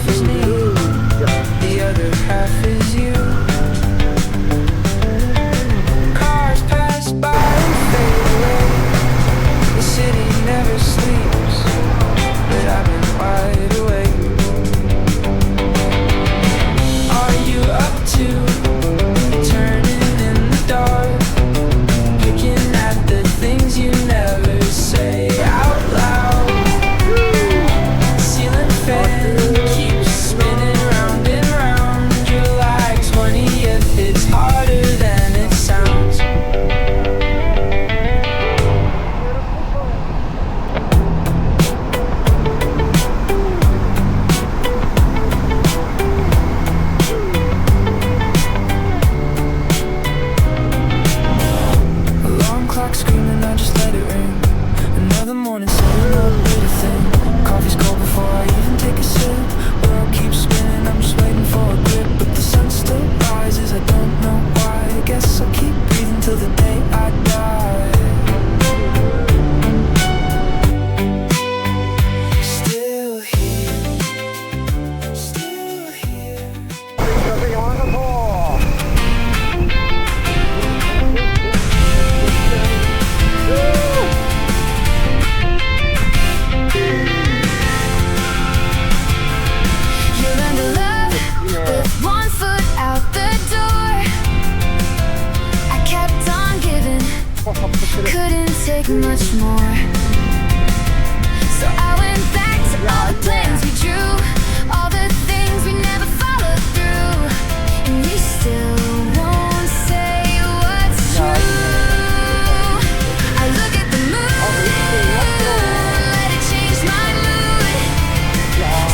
half is me, the other half is you. Cars pass by and fade away. The city never sleeps, but I've been wide awake. Are you up to turning in the dark, picking at the things you never say out loud? Ceiling fan keeps spinning round and round. July 20th, it's harder than it sounds. Alarm clock screaming, I just let it ring. Another morning, setting up with a thing. Coffee's cold before I even take a sip. World keeps spinning, I'm just waiting for a grip. But the sun still rises, I don't know why. I guess I'll keep breathing till the day I die. Still here, still here. You learn to love with one foot out the door. I kept on giving, couldn't take much more. So I went back to all the plans we drew, all the things we never followed through. And you still won't say what's true. I look at the moon, let it change my mood.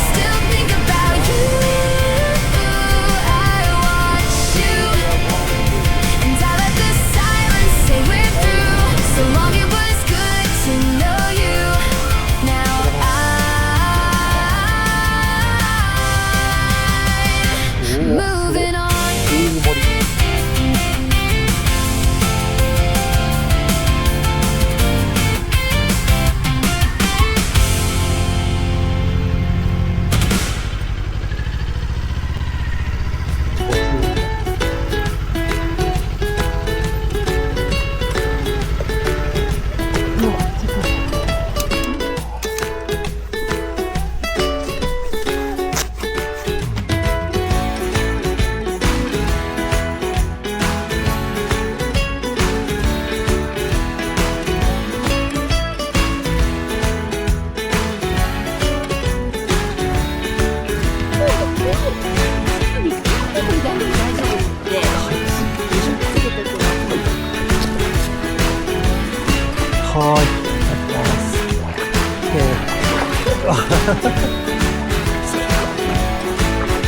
Still think about you, I watch you, and I let the silence say we're through. So long it was good to know you. Now I'm moving on.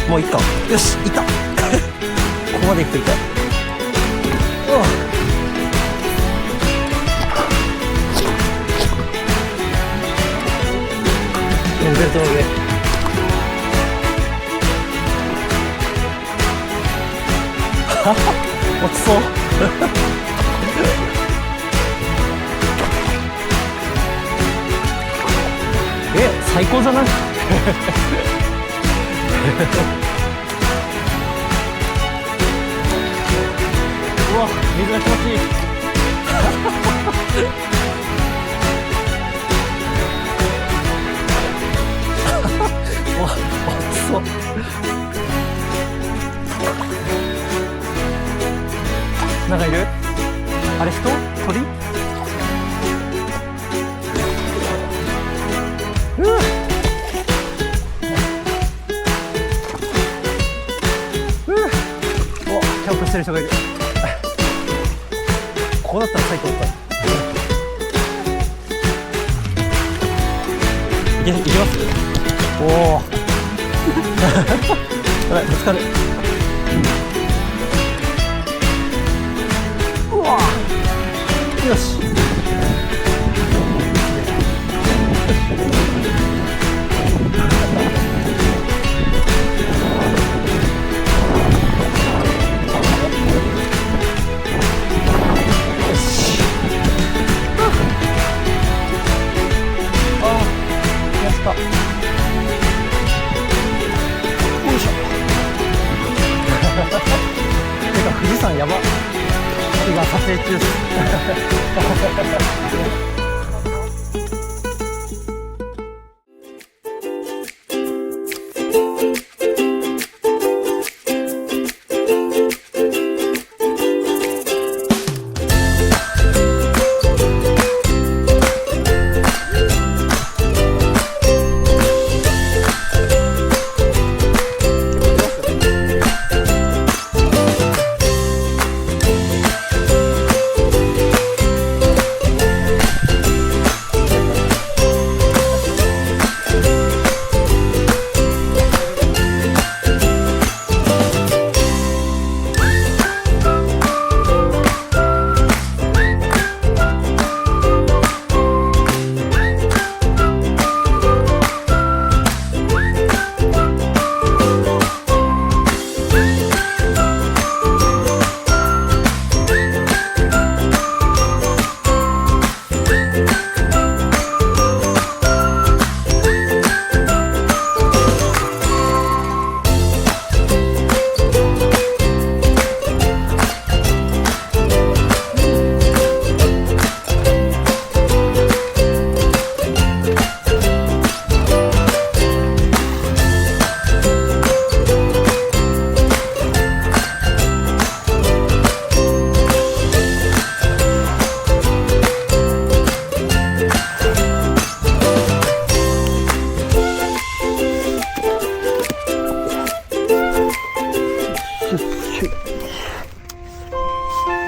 もういっか。よし、いった。ここまで行くといった。ベルトの上。落ちそう。最高じゃない？うわ、水が気持ちいい。わ、熱そう。なんかいる？あれ人？鳥？キャンプしてる人がいる。ここだったら最高だった。いけます？おお。やばい、ぶつかる。うわ。よし。今撮影中です。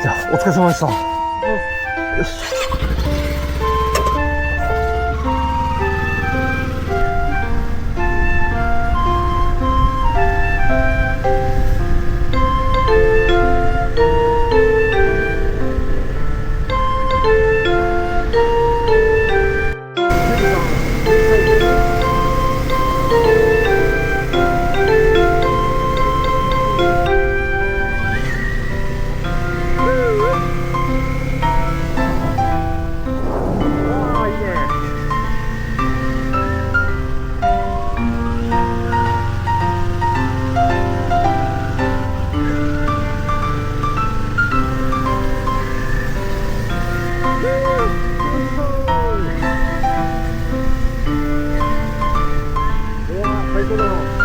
じゃあお疲れ様でした。よし。最高だな。